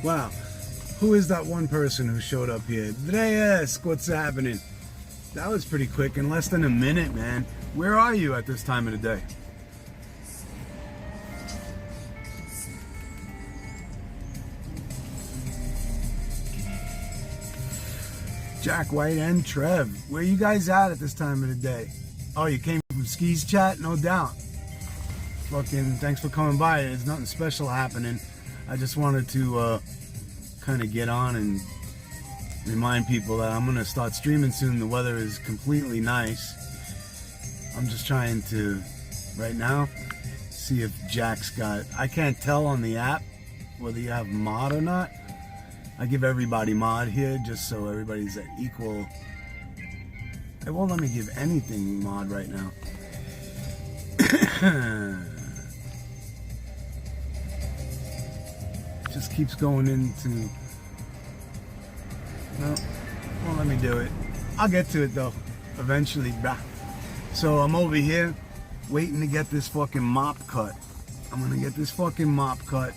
wow, who is that one person who showed up here? Dreas, what's happening? That was pretty quick, in less than a minute, man. Where are you at this time of the day? Jack White and Trev, where you guys at this time of the day? Oh, you came from Skis Chat? No doubt. Fucking thanks for coming by. There's nothing special happening. I just wanted to kind of get on and remind people that I'm going to start streaming soon. The weather is completely nice. I'm just trying to, right now, see if Jack's got... I can't tell on the app whether you have mod or not. I give everybody mod here just so everybody's at equal... It won't let me give anything mod right now. Just keeps going into... No, won't let me do it. I'll get to it though, eventually. So I'm over here waiting to get this fucking mop cut. I'm gonna get this fucking mop cut.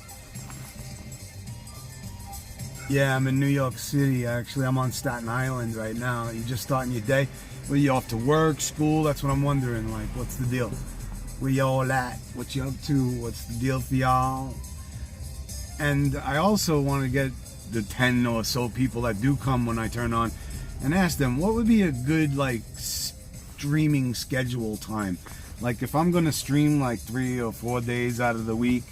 Yeah, I'm in New York City actually. I'm on Staten Island right now. You just starting your day? Were you off to work, school? That's what I'm wondering. Like, what's the deal? Where y'all at? What you up to? What's the deal for y'all? And I also want to get the 10 or so people that do come when I turn on and ask them what would be a good like streaming schedule time. Like if I'm gonna stream like 3 or 4 days out of the week,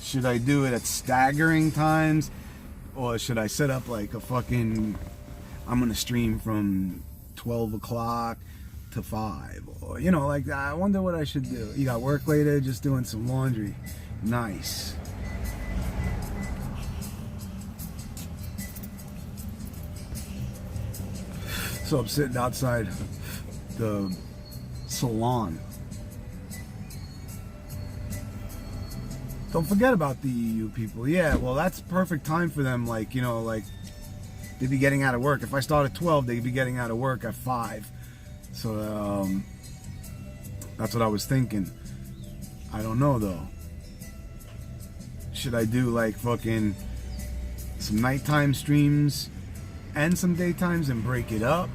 should I do it at staggering times, or should I set up like a fucking, I'm gonna stream from 12 o'clock to 5, or you know, like I wonder what I should do. You got work later? Just doing some laundry. Nice. So I'm sitting outside the salon. Don't forget about the EU people. Yeah, well, that's perfect time for them. Like, you know, like they'd be getting out of work. If I start at 12, they'd be getting out of work at 5. So that's what I was thinking. I don't know though. Should I do like fucking some nighttime streams and some daytimes and break it up?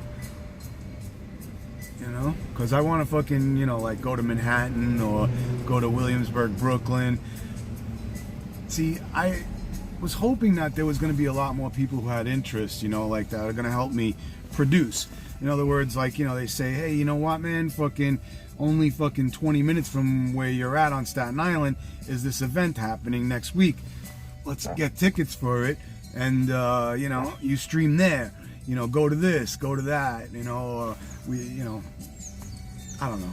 You know, because I want to fucking, you know, like go to Manhattan or go to Williamsburg, Brooklyn. See, I was hoping that there was going to be a lot more people who had interest, you know, like that are going to help me produce. In other words, like, you know, they say, hey, you know what, man, fucking only fucking 20 minutes from where you're at on Staten Island is this event happening next week. Let's get tickets for it. And, you know, you stream there. You know, go to this, go to that, you know, we, you know, I don't know.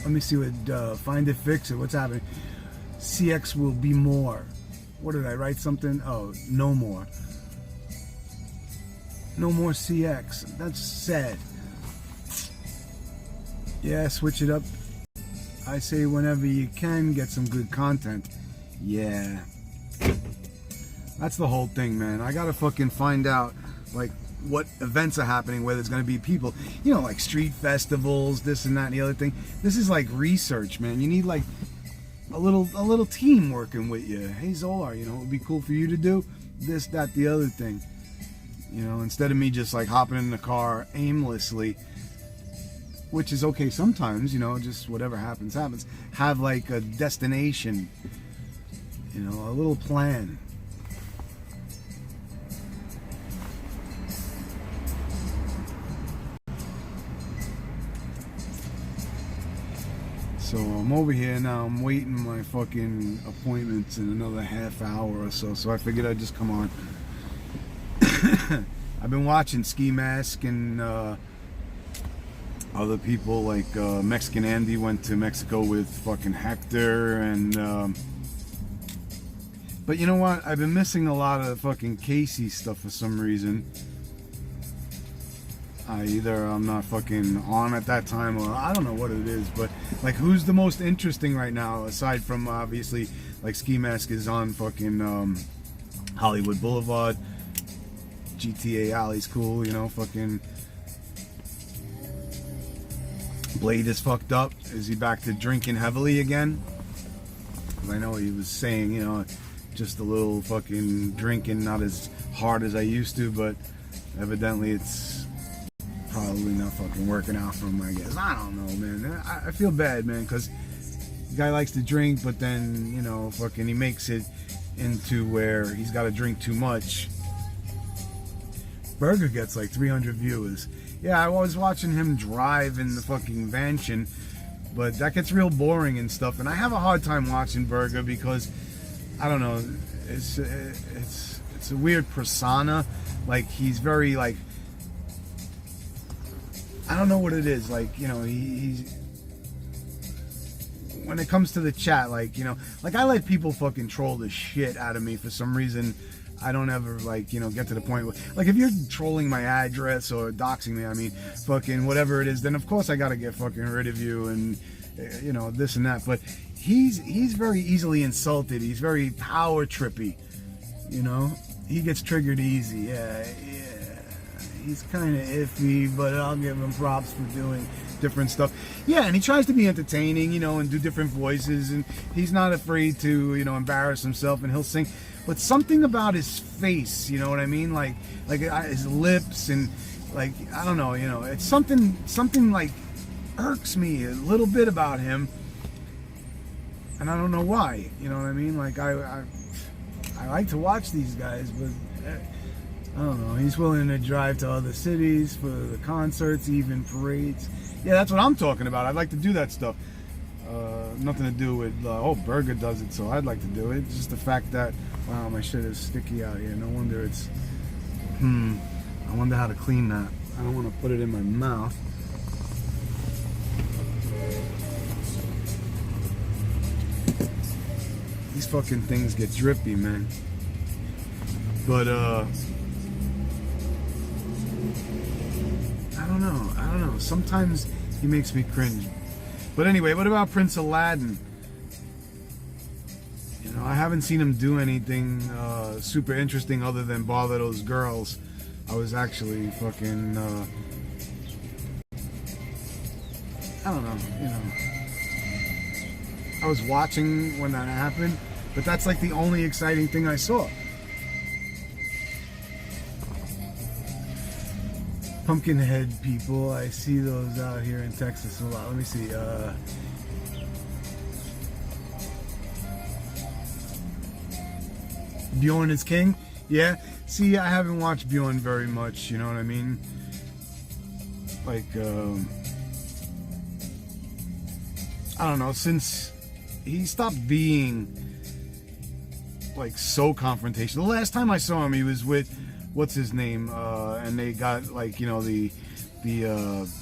Let me see what, find it, fix it, what's happening. CX will be more. What did I write something? Oh, no more. No more CX. That's sad. Yeah, switch it up. I say whenever you can, get some good content. Yeah. That's the whole thing, man. I gotta fucking find out, like, what events are happening where there's gonna be people. You know, like street festivals, this and that and the other thing. This is like research, man. You need like a little team working with you. Hey, Zolar, you know, it would be cool for you to do this, that, the other thing. You know, instead of me just like hopping in the car aimlessly, which is okay sometimes, you know, just whatever happens, happens. Have like a destination, you know, a little plan. So I'm over here now, I'm waiting my fucking appointments in another half hour or so, so I figured I'd just come on. I've been watching Ski Mask and other people, like Mexican Andy went to Mexico with fucking Hector, and but you know what, I've been missing a lot of fucking Casey stuff for some reason. Either I'm not fucking on at that time, or I don't know what it is, but like, who's the most interesting right now, aside from obviously like Ski Mask is on fucking Hollywood Boulevard. GTA Alley's cool, you know, fucking Blade is fucked up. Is he back to drinking heavily again? 'Cause I know he was saying, you know, just a little fucking drinking, not as hard as I used to, but evidently it's probably not fucking working out for him, I guess. I don't know, man. I feel bad, man, because the guy likes to drink, but then, you know, fucking he makes it into where he's got to drink too much. Burger gets like 300 viewers. Yeah, I was watching him drive in the fucking mansion, but that gets real boring and stuff, and I have a hard time watching Burger because, I don't know, it's a weird persona. Like, he's very, like, I don't know what it is. Like, you know, he's when it comes to the chat, like, you know, like, I let people fucking troll the shit out of me for some reason. I don't ever, like, you know, get to the point where, like, if you're trolling my address or doxing me, I mean, fucking whatever it is, then of course I gotta get fucking rid of you and, you know, this and that. But he's very easily insulted. He's very power trippy, you know. He gets triggered easy. Yeah. He's kind of iffy, but I'll give him props for doing different stuff. Yeah, and he tries to be entertaining, you know, and do different voices, and he's not afraid to, you know, embarrass himself, and he'll sing. But something about his face, you know what I mean? Like his lips and, like, I don't know, you know, it's something like irks me a little bit about him, and I don't know why, you know what I mean? Like, I like to watch these guys, but I don't know. He's willing to drive to other cities for the concerts, even parades. Yeah, that's what I'm talking about. I'd like to do that stuff. Nothing to do with, Burger does it, so I'd like to do it. It's just the fact that, wow, my shit is sticky out here. No wonder it's, I wonder how to clean that. I don't want to put it in my mouth. These fucking things get drippy, man. But, I don't know. Sometimes he makes me cringe. But anyway, what about Prince Aladdin? You know, I haven't seen him do anything super interesting other than bother those girls. I was actually fucking, I don't know, you know. I was watching when that happened, but that's like the only exciting thing I saw. Pumpkinhead people, I see those out here in Texas a lot. Let me see. Bjorn is king? Yeah. See, I haven't watched Bjorn very much, you know what I mean? Like, I don't know, since he stopped being, like, so confrontational. The last time I saw him, he was with, what's his name, and they got, like, you know, the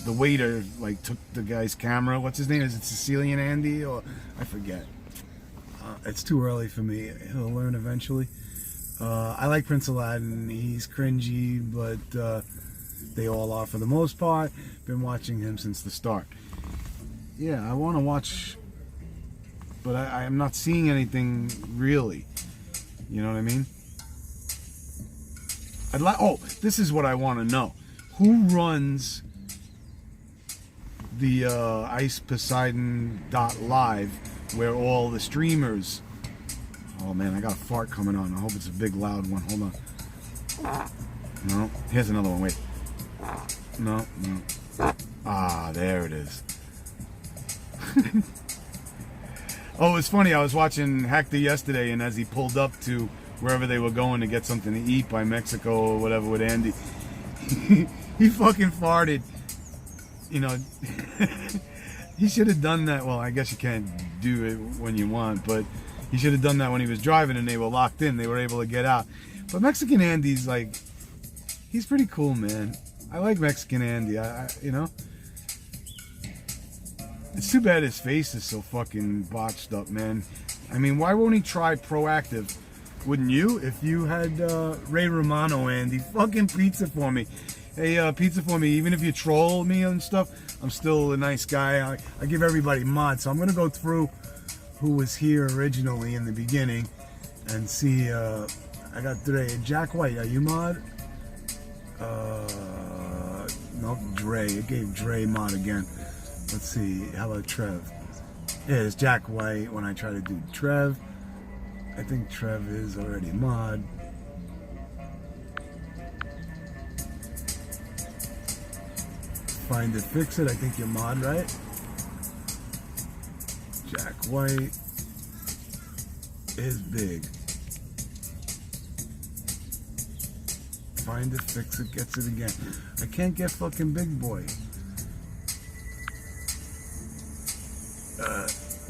waiter, like, took the guy's camera. What's his name? Is it Sicilian Andy? Or I forget. It's too early for me. He'll learn eventually. I like Prince Aladdin. He's cringy, but they all are for the most part. Been watching him since the start. Yeah, I want to watch, but I am not seeing anything really. You know what I mean? This is what I want to know. Who runs the Ice Poseidon .live where all the streamers... Oh man, I got a fart coming on. I hope it's a big loud one. Hold on. No, here's another one. Wait. No. Ah, there it is. Oh, it's funny. I was watching Hector yesterday, and as he pulled up to wherever they were going to get something to eat by Mexico or whatever with Andy, he fucking farted. You know, he should have done that. Well, I guess you can't do it when you want, but he should have done that when he was driving and they were locked in. They were able to get out. But Mexican Andy's like, he's pretty cool, man. I like Mexican Andy. You know, it's too bad his face is so fucking botched up, man. I mean, why won't he try proactive? Wouldn't you? If you had Ray Romano, Andy, fucking pizza for me. Hey, pizza for me. Even if you troll me and stuff, I'm still a nice guy. I give everybody mods. So I'm going to go through who was here originally in the beginning and see. I got Dre. Jack White, are you mod? No, Dre. It gave Dre mod again. Let's see. How about Trev? Yeah, it's Jack White when I try to do Trev. I think Trev is already mod. Find it, fix it. I think you're mod, right? Jack White is big. Find it, fix it, gets it again. I can't get fucking Big Boy.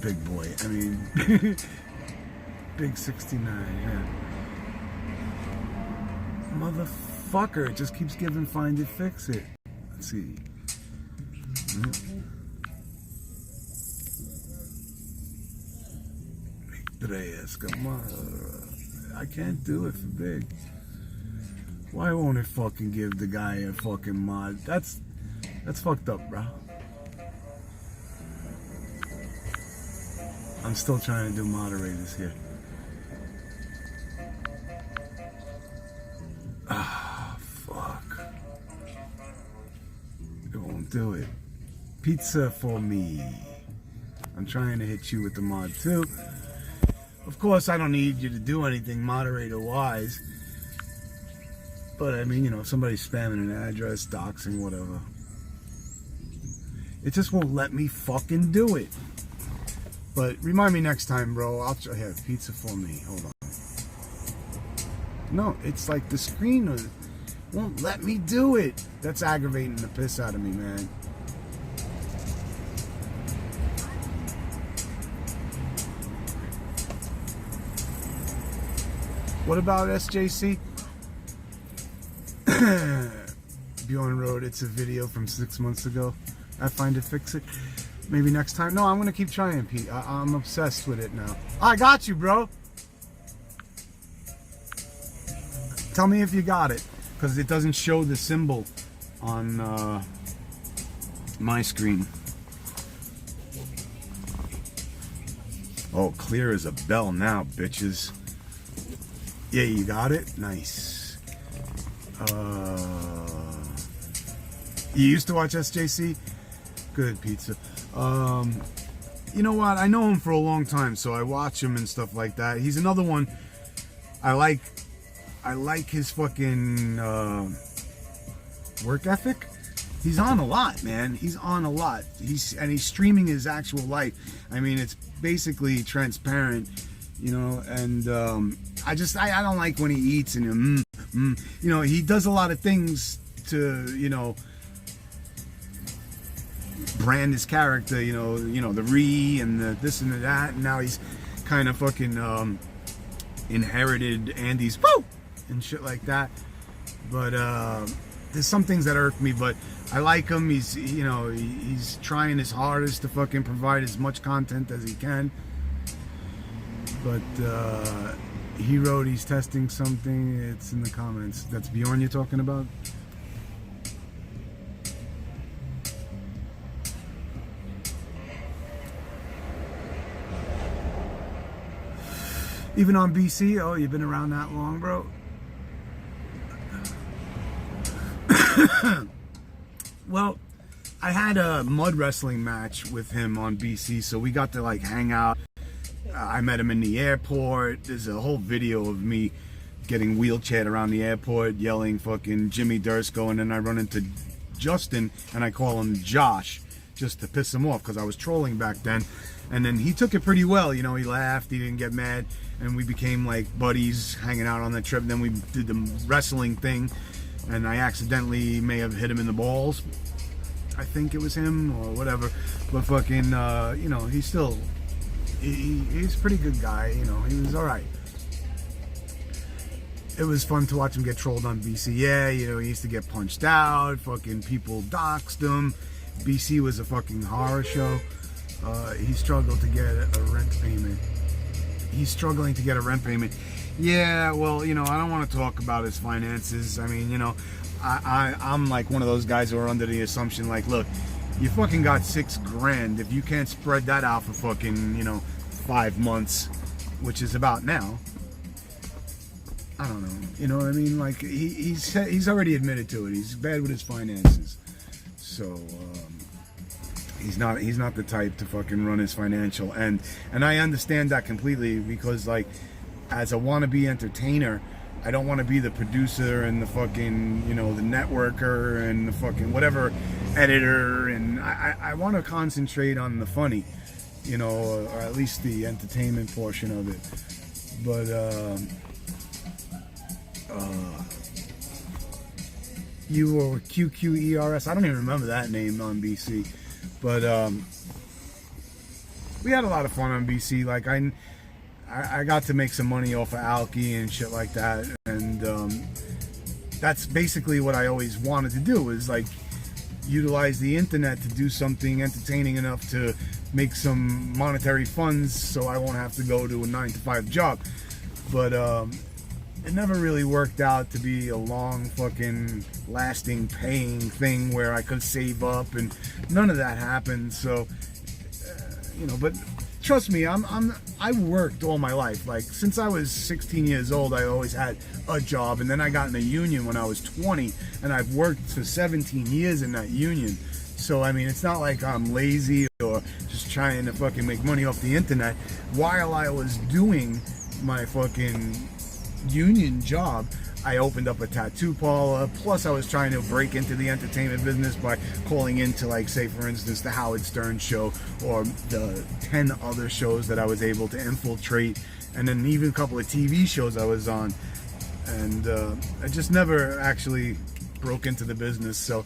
Big Boy. I mean, Big 69. Yeah. Motherfucker! It just keeps giving find it, fix it. Let's see. Reyes, come on. I can't do it for Big. Why won't it fucking give the guy a fucking mod? That's fucked up, bro. I'm still trying to do moderators here. Ah, fuck. It won't do it. Pizza for me. I'm trying to hit you with the mod too. Of course, I don't need you to do anything moderator-wise. But, I mean, you know, if somebody's spamming an address, doxing, whatever. It just won't let me fucking do it. But remind me next time, bro. I'll have pizza for me. Hold on. No, it's like the screen won't let me do it. That's aggravating the piss out of me, man. What about SJC? Bjorn Road, it's a video from 6 months ago. I find it, fix it. Maybe next time. No, I'm going to keep trying, Pete. I'm obsessed with it now. I got you, bro. Tell me if you got it. Because it doesn't show the symbol on my screen. Oh, clear as a bell now, bitches. Yeah, you got it? Nice. You used to watch SJC? Good, pizza. You know what? I know him for a long time, so I watch him and stuff like that. He's another one. I like his fucking work ethic. He's on a lot, man. He's on a lot. He's streaming his actual life. I mean, it's basically transparent, you know. And I don't like when he eats and you know, he does a lot of things to, you know, brand his character, you know, the and the this and the that, and now he's kind of fucking inherited Andy's woo and shit like that. But there's some things that irk me, but I like him. He's, you know, he's trying his hardest to fucking provide as much content as he can. But he wrote he's testing something. It's in the comments. That's Bjorn you're talking about? Even on BC? Oh, you've been around that long, bro? Well, I had a mud wrestling match with him on BC, so we got to like hang out. I met him in the airport. There's a whole video of me getting wheelchaired around the airport, yelling fucking Jimmy Dursko, and then I run into Justin and I call him Josh just to piss him off because I was trolling back then. And then he took it pretty well, you know, he laughed, he didn't get mad, and we became like buddies hanging out on the trip. Then we did the wrestling thing, and I accidentally may have hit him in the balls. I think it was him or whatever, but fucking, you know, he's still, he's a pretty good guy, you know, he was alright. It was fun to watch him get trolled on BC. Yeah, you know, he used to get punched out, fucking people doxed him. BC was a fucking horror show. He struggled to get a rent payment. He's struggling to get a rent payment. Yeah, well, you know, I don't want to talk about his finances. I mean, you know, I'm like one of those guys who are under the assumption, like, look, you fucking got $6 grand. If you can't spread that out for fucking, you know, 5 months, which is about now, I don't know. You know what I mean? Like, he's already admitted to it. He's bad with his finances. So, He's not the type to fucking run his financial end. And I understand that completely, because like, as a wannabe entertainer, I don't want to be the producer and the fucking, you know, the networker and the fucking whatever editor. And I want to concentrate on the funny, you know, or at least the entertainment portion of it. But you were QQERS. I don't even remember that name on BC. But we had a lot of fun on BC. Like I got to make some money off of Alki and shit like that, and that's basically what I always wanted to do, is like utilize the internet to do something entertaining enough to make some monetary funds, so I won't have to go to a 9-to-5 job. But it never really worked out to be a long fucking lasting paying thing where I could save up, and none of that happened. So you know, but trust me, I worked all my life. Like, since I was 16 years old, I always had a job, and then I got in a union when I was 20, and I've worked for 17 years in that union. So I mean, it's not like I'm lazy or just trying to fucking make money off the internet. While I was doing my fucking union job, I opened up a tattoo parlor, plus I was trying to break into the entertainment business by calling into, like, say for instance, the Howard Stern show, or the 10 other shows that I was able to infiltrate, and then even a couple of TV shows I was on. And I just never actually broke into the business. So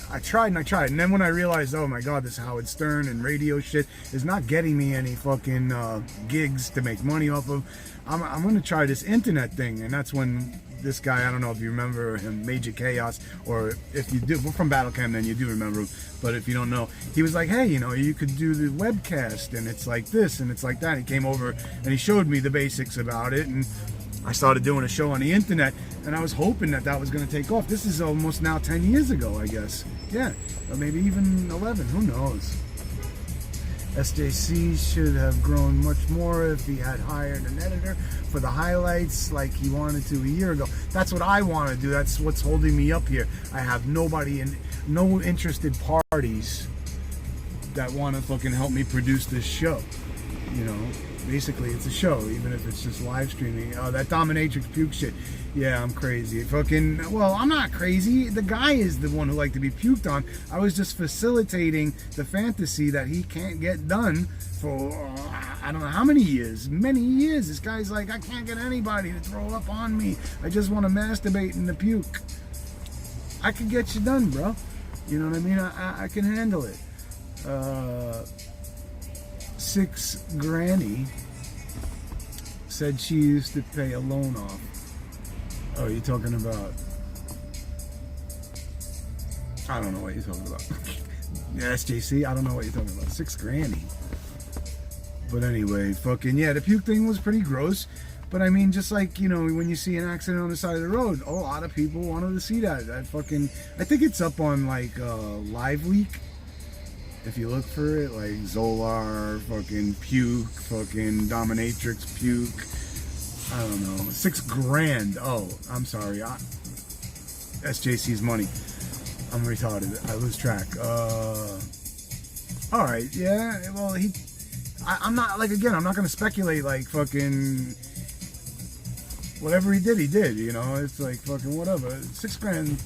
I tried, and then when I realized, oh my god, this Howard Stern and radio shit is not getting me any fucking gigs to make money off of, I'm gonna try this internet thing. And that's when this guy, I don't know if you remember him, Major Chaos, or if you do, we're from Battle Cam, then you do remember him. But if you don't know, he was like, hey, you know, you could do the webcast, and it's like this and it's like that. He came over and he showed me the basics about it, and I started doing a show on the internet, and I was hoping that that was going to take off. This is almost now 10 years ago, I guess. Yeah, or maybe even 11, who knows. SJC should have grown much more if he had hired an editor for the highlights like he wanted to a year ago. That's what I want to do. That's what's holding me up here. I have nobody and no interested parties that want to fucking help me produce this show. You know, basically it's a show, even if it's just live streaming. That dominatrix puke shit. Yeah, I'm crazy. Fucking, well, I'm not crazy. The guy is the one who liked to be puked on. I was just facilitating the fantasy that he can't get done for, I don't know how many years. Many years. This guy's like, I can't get anybody to throw up on me. I just want to masturbate in the puke. I can get you done, bro. You know what I mean? I can handle it. Six Granny said she used to pay a loan off. Oh, you're talking about, I don't know what you're talking about. Yeah, SJC, I don't know what you're talking about. Six Granny. But anyway, fucking, yeah, the puke thing was pretty gross. But I mean, just like, you know, when you see an accident on the side of the road, a lot of people wanted to see that. I think it's up on, like, Live Leak. If you look for it, like Zolar, fucking puke, fucking dominatrix puke, I don't know, $6 grand. Oh, I'm sorry, SJC's money. I'm retarded. I lose track. All right, yeah. Well, I'm not, like, again, I'm not gonna speculate. Like, fucking whatever he did. You know, it's like fucking whatever. $6 grand.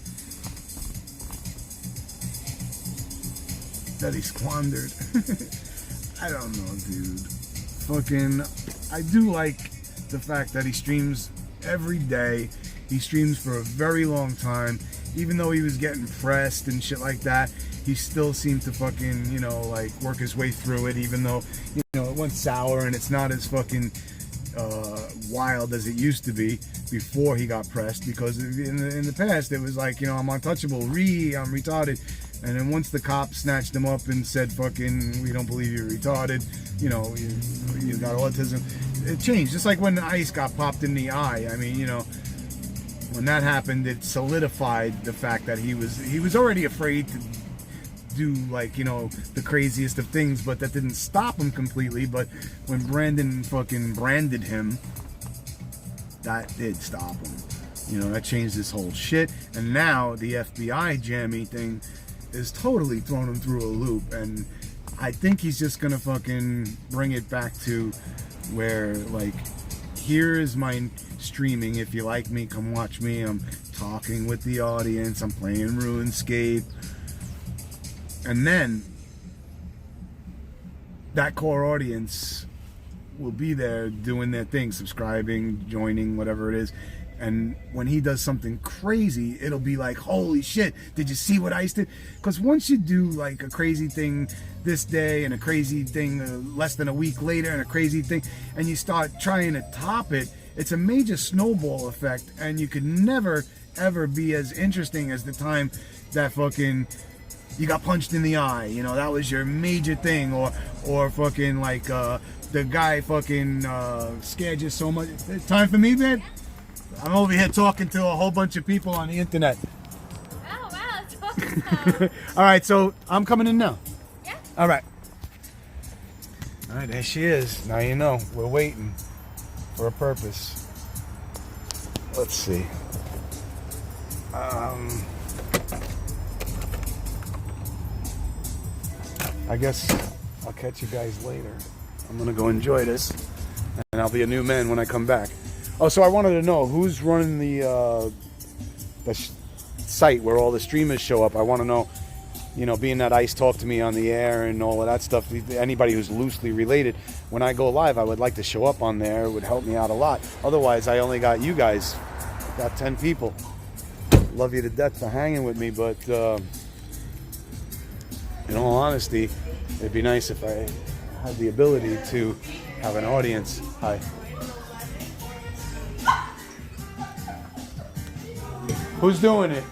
That he squandered. I don't know, dude. Fucking, I do like the fact that he streams every day. He streams for a very long time. Even though he was getting pressed and shit like that, he still seemed to fucking, you know, like, work his way through it, even though, you know, it went sour and it's not as fucking wild as it used to be before he got pressed. Because in the past, it was like, you know, I'm untouchable, I'm retarded. And then once the cops snatched him up and said, fucking, we don't believe you're retarded, you know, you got autism, it changed. Just like when Ice got popped in the eye. I mean, you know, when that happened, it solidified the fact that he was already afraid to do, like, you know, the craziest of things, but that didn't stop him completely. But when Brandon fucking branded him, that did stop him. You know, that changed this whole shit. And now the FBI jammy thing is totally thrown him through a loop, and I think he's just gonna fucking bring it back to where, like, here is my streaming. If you like me, come watch me. I'm talking with the audience. I'm playing RuneScape. And then that core audience will be there doing their thing, subscribing, joining, whatever it is. And when he does something crazy, it'll be like, holy shit, did you see what Ice did? Because once you do like a crazy thing this day and a crazy thing less than a week later and a crazy thing, and you start trying to top it, it's a major snowball effect, and you could never ever be as interesting as the time that fucking you got punched in the eye. You know, that was your major thing. Or fucking like the guy fucking scared you so much. Time for me, man? I'm over here talking to a whole bunch of people on the internet. Oh, wow, that's awesome. All right, so I'm coming in now. Yeah. All right. All right, there she is. Now you know. We're waiting for a purpose. Let's see. I guess I'll catch you guys later. I'm going to go enjoy this, and I'll be a new man when I come back. Oh, so I wanted to know who's running the site where all the streamers show up. I want to know, you know, being that Ice talked to me on the air and all of that stuff, anybody who's loosely related, when I go live, I would like to show up on there. It would help me out a lot. Otherwise, I only got you guys. Got 10 people. Love you to death for hanging with me, but in all honesty, it'd be nice if I had the ability to have an audience. Hi. Who's doing it?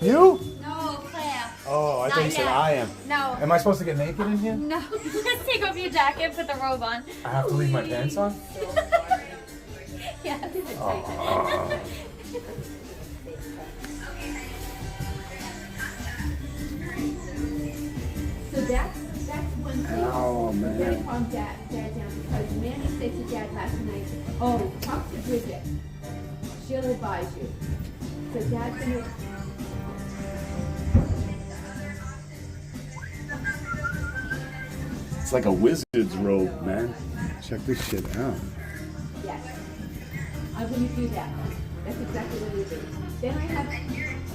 You? No, Claire. Oh, I thought you said I am. No. Am I supposed to get naked in here? No. Just take off your jacket, put the robe on. I have to leave my pants on? Yeah. Oh. So that's one thing. Oh, man. We're gonna calm Dad down because Manny said to Dad last night, oh, talk to Bridget. She'll advise you. So Dad's gonna. It's like a wizard's robe, man. Check this shit out. Yes. I'm gonna do that. That's exactly what we do. Then I have.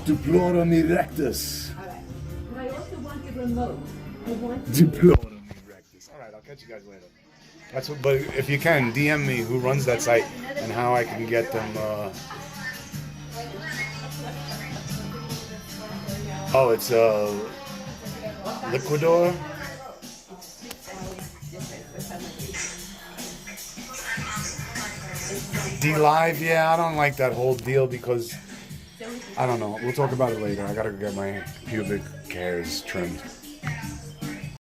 Deplorum erectus. All right. And I also want the remote. I want. Deplorum erectus. All right, I'll catch you guys later. That's what. But if you can, DM me who runs that site and how I can get them. Oh, it's Liquidor. D-Live, yeah, I don't like that whole deal because I don't know. We'll talk about it later. I gotta get my pubic hairs trimmed.